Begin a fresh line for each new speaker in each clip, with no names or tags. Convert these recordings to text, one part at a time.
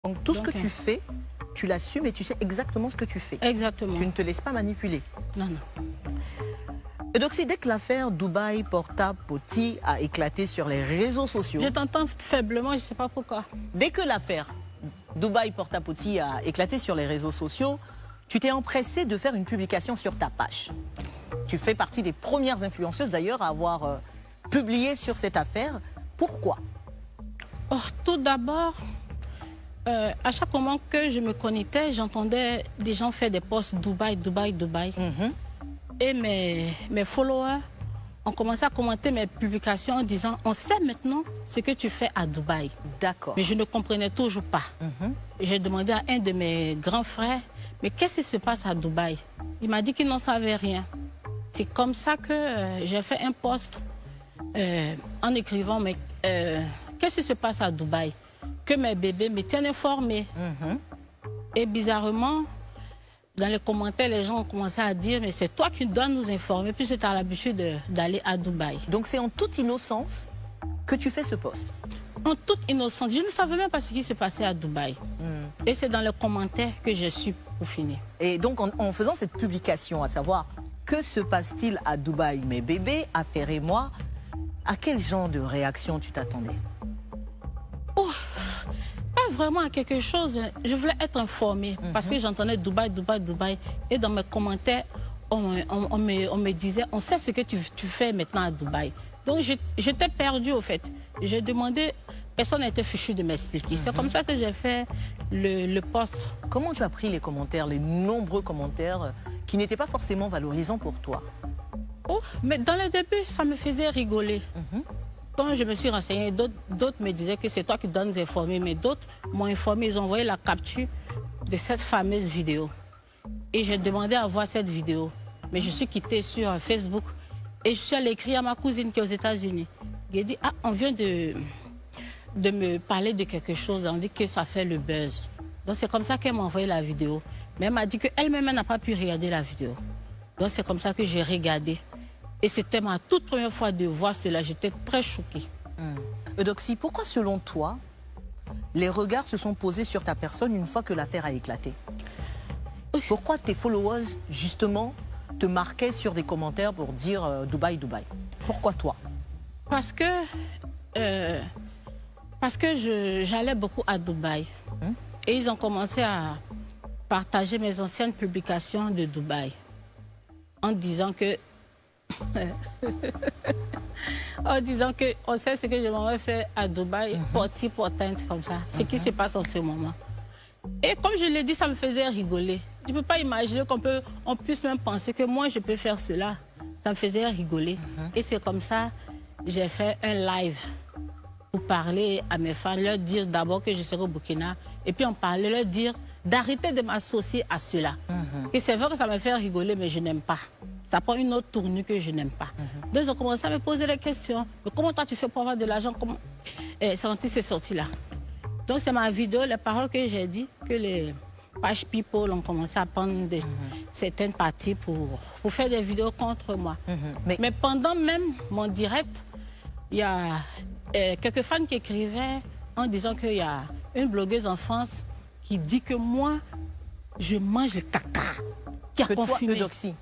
Donc tout ce que tu fais, tu l'assumes et tu sais exactement ce que tu fais.
Exactement.
Tu ne te laisses pas manipuler.
Non, non.
Eudoxie, dès que l'affaire Dubaï Porta Potty a éclaté sur les réseaux sociaux...
Je t'entends faiblement, je ne sais pas pourquoi.
Dès que l'affaire Dubaï Porta Potty a éclaté sur les réseaux sociaux, tu t'es empressé de faire une publication sur ta page. Tu fais partie des premières influenceuses d'ailleurs à avoir publié sur cette affaire. Pourquoi?
Oh, tout d'abord, à chaque moment que je me connectais, j'entendais des gens faire des posts Dubaï, Dubaï, Dubaï. Et mes followers ont commencé à commenter mes publications en disant « On sait maintenant ce que tu fais à Dubaï. »
D'accord.
Mais je ne comprenais toujours pas. J'ai demandé à un de mes grands frères « Mais qu'est-ce qui se passe à Dubaï ?» Il m'a dit qu'il n'en savait rien. C'est comme ça que j'ai fait un post en écrivant « Mais qu'est-ce qui se passe à Dubaï ?» Que mes bébés me tiennent informés. Et bizarrement, dans les commentaires, les gens ont commencé à dire « Mais c'est toi qui dois nous informer puisque tu as l'habitude d'aller à Dubaï. »
Donc c'est en toute innocence que tu fais ce post?
En toute innocence. Je ne savais même pas ce qui se passait à Dubaï. Et c'est dans les commentaires que je suis pour finir.
Et donc en faisant cette publication, à savoir que se passe-t-il à Dubaï, mes bébés, Affaire et moi, à quel genre de réaction tu t'attendais?
Oh, pas vraiment à quelque chose. Je voulais être informée parce que j'entendais Dubaï, Dubaï, Dubaï. Et dans mes commentaires, on me disait, on sait ce que tu fais maintenant à Dubaï. Donc j'étais perdue au fait. J'ai demandé, personne n'a été fichu de m'expliquer. C'est comme ça que j'ai fait le post.
Comment tu as pris les commentaires, les nombreux commentaires qui n'étaient pas forcément valorisants pour toi?
Oh, mais dans le début, ça me faisait rigoler. Quand je me suis renseignée, d'autres me disaient que c'est toi qui dois nous informer, mais d'autres m'ont informé, ils ont envoyé la capture de cette fameuse vidéo. Et j'ai demandé à voir cette vidéo. Mais je suis quittée sur Facebook et je suis allée écrire à ma cousine qui est aux États-Unis. J'ai dit, ah, on vient de me parler de quelque chose, on dit que ça fait le buzz. Donc c'est comme ça qu'elle m'a envoyé la vidéo. Mais elle m'a dit qu'elle-même n'a pas pu regarder la vidéo. Donc c'est comme ça que j'ai regardé. Et c'était ma toute première fois de voir cela. J'étais très choquée.
Eudoxie, pourquoi selon toi, les regards se sont posés sur ta personne une fois que l'affaire a éclaté? Pourquoi tes followers, justement, te marquaient sur des commentaires pour dire Dubaï, Dubaï? Pourquoi toi?
Parce que j'allais beaucoup à Dubaï. Et ils ont commencé à partager mes anciennes publications de Dubaï. En disant que... en disant que on sait ce que je m'aurais fait à Dubaï, porti, portante, comme ça. Ce qui se passe en ce moment. Et comme je l'ai dit, ça me faisait rigoler. Je ne peux pas imaginer qu'on puisse même penser que moi, je peux faire cela. Ça me faisait rigoler. Et c'est comme ça j'ai fait un live pour parler à mes fans, leur dire d'abord que je serai au Burkina, et puis on parlait, leur dire d'arrêter de m'associer à cela. Et c'est vrai que ça me fait rigoler, mais je n'aime pas. Ça prend une autre tournure que je n'aime pas. Donc ils ont commencé à me poser des questions. Mais comment toi tu fais pour avoir de l'argent? C'est sorti là. Donc c'est ma vidéo, les paroles que j'ai dit, que les pages people ont commencé à prendre certaines parties pour faire des vidéos contre moi. Mais pendant même mon direct, il y a quelques fans qui écrivaient en disant qu'il y a une blogueuse en France qui dit que moi, je mange le caca qui a confirmé.
Toi, Eudoxie,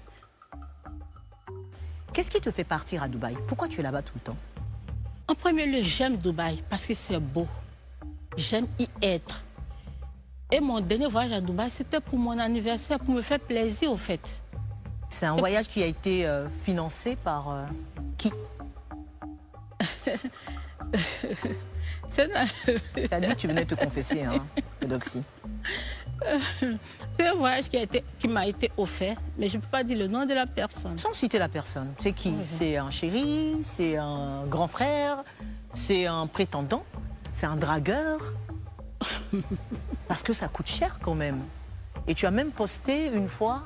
qu'est-ce qui te fait partir à Dubaï? Pourquoi tu es là-bas tout le temps?
En premier lieu, j'aime Dubaï parce que c'est beau. J'aime y être. Et mon dernier voyage à Dubaï, c'était pour mon anniversaire, pour me faire plaisir, au fait.
C'est un voyage qui a été financé par qui? Tu as dit que tu venais te confesser, hein, Eudoxie.
C'est un voyage qui m'a été offert, mais je ne peux pas dire le nom de la personne.
Sans citer la personne, c'est qui? C'est un chéri, c'est un grand frère, c'est un prétendant, c'est un dragueur? Parce que ça coûte cher quand même. Et tu as même posté une fois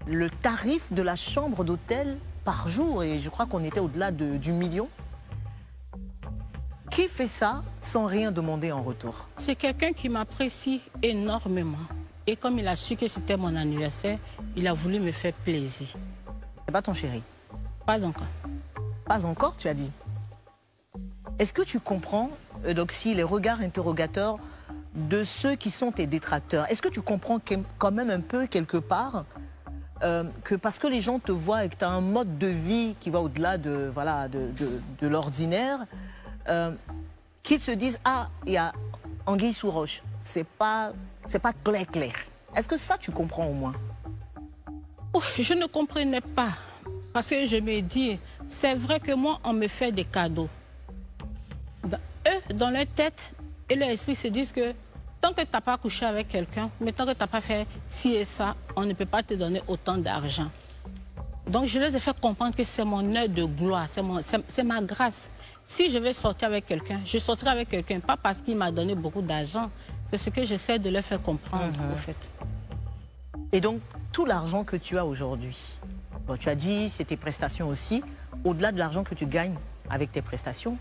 le tarif de la chambre d'hôtel par jour, et je crois qu'on était au-delà du million. Qui fait ça sans rien demander en retour?
C'est quelqu'un qui m'apprécie énormément. Et comme il a su que c'était mon anniversaire, il a voulu me faire plaisir.
C'est pas ton chéri?
Pas encore.
Pas encore, tu as dit? Est-ce que tu comprends, Eudoxie, les regards interrogateurs de ceux qui sont tes détracteurs? Est-ce que tu comprends quand même un peu, quelque part, que parce que les gens te voient et que tu as un mode de vie qui va au-delà de, voilà, de l'ordinaire, qu'ils se disent « Ah, il y a anguille sous roche, c'est pas clair. » Est-ce que ça, tu comprends au moins?
Oh, je ne comprenais pas. Parce que je me dis, c'est vrai que moi, on me fait des cadeaux. Eux, dans leur tête et leur esprit, se disent que tant que tu n'as pas couché avec quelqu'un, mais tant que tu n'as pas fait ci et ça, on ne peut pas te donner autant d'argent. Donc, je les ai fait comprendre que c'est mon heure de gloire, c'est ma grâce. Si je vais sortir avec quelqu'un, je sortirai avec quelqu'un, pas parce qu'il m'a donné beaucoup d'argent. C'est ce que j'essaie de leur faire comprendre, au fait.
Et donc, tout l'argent que tu as aujourd'hui, bon, tu as dit, c'est tes prestations aussi, au-delà de l'argent que tu gagnes avec tes prestations,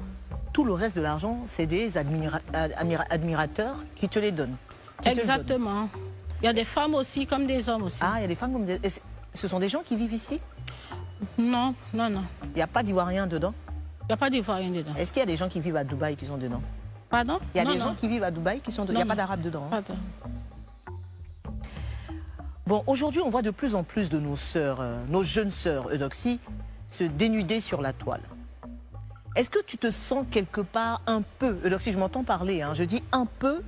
tout le reste de l'argent, c'est des admirateurs qui te les donnent.
Exactement. Il y a des femmes aussi, comme des hommes aussi.
Ah, il y a des femmes comme des... Ce sont des gens qui vivent ici?
Non, non, non.
Il n'y a pas d'Ivoiriens dedans?
Il n'y a pas d'Ivoiriens dedans.
Est-ce qu'il y a des gens qui vivent à Dubaï qui sont dedans?
Pardon?
Il y a des gens qui vivent à Dubaï qui sont dedans. Il n'y a pas d'Arabes dedans.
Pardon.
Bon, aujourd'hui, on voit de plus en plus de nos sœurs, nos jeunes sœurs Eudoxie, se dénuder sur la toile. Est-ce que tu te sens quelque part un peu, Eudoxie, je m'entends parler, hein, je dis un peu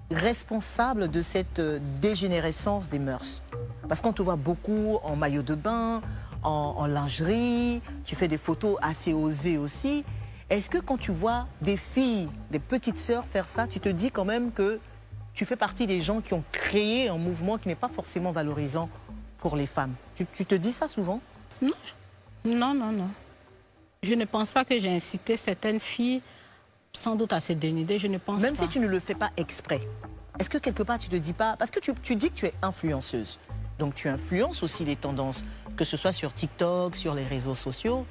responsable de cette dégénérescence des mœurs? Parce qu'on te voit beaucoup en maillot de bain, en lingerie, tu fais des photos assez osées aussi. Est-ce que quand tu vois des filles, des petites sœurs faire ça, tu te dis quand même que tu fais partie des gens qui ont créé un mouvement qui n'est pas forcément valorisant pour les femmes? Tu te dis ça souvent?
Non, non, non, non. Je ne pense pas que j'ai incité certaines filles, sans doute à se dénuder, je ne pense pas.
Même si tu ne le fais pas exprès, est-ce que quelque part tu te dis pas... Parce que tu dis que tu es influenceuse, donc tu influences aussi les tendances, que ce soit sur TikTok, sur les réseaux sociaux.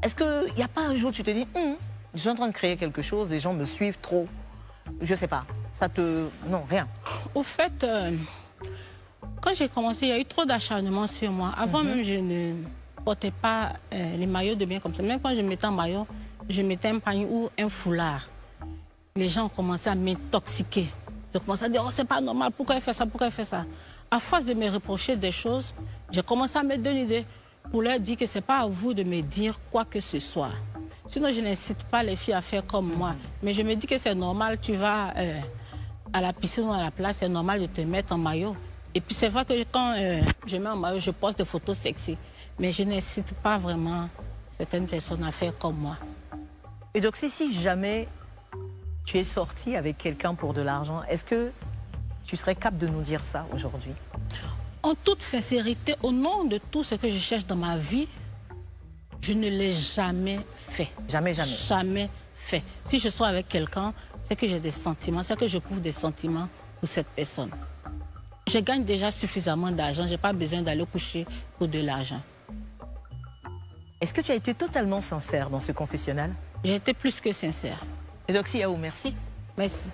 Est-ce qu'il n'y a pas un jour où tu te dis je suis en train de créer quelque chose, les gens me suivent trop? Je sais pas, ça te... Non, rien.
Au fait, quand j'ai commencé, il y a eu trop d'acharnement sur moi. Avant même, je ne portais pas les maillots de bain comme ça. Même quand je mettais un maillot, je mettais un panier ou un foulard. Les gens ont commencé à m'intoxiquer. Ils ont commencé à dire, oh, c'est pas normal, pourquoi elle fait ça, pourquoi elle fait ça? À force de me reprocher des choses, j'ai commencé à me donner une idée pour leur dire que c'est pas à vous de me dire quoi que ce soit. Sinon, je n'incite pas les filles à faire comme moi. Mais je me dis que c'est normal, tu vas à la piscine ou à la plage, c'est normal de te mettre en maillot. Et puis c'est vrai que quand je mets en maillot, je poste des photos sexy. Mais je n'incite pas vraiment certaines personnes à faire comme moi.
Et donc, si jamais tu es sortie avec quelqu'un pour de l'argent, est-ce que tu serais capable de nous dire ça aujourd'hui?
En toute sincérité, au nom de tout ce que je cherche dans ma vie, je ne l'ai jamais fait.
Jamais, jamais.
Jamais fait. Si je suis avec quelqu'un, c'est que j'ai des sentiments, c'est que je prouve des sentiments pour cette personne. Je gagne déjà suffisamment d'argent, je n'ai pas besoin d'aller coucher pour de l'argent.
Est-ce que tu as été totalement sincère dans ce confessionnal?
J'ai été plus que sincère.
Eudoxie Yahou, merci.
Merci.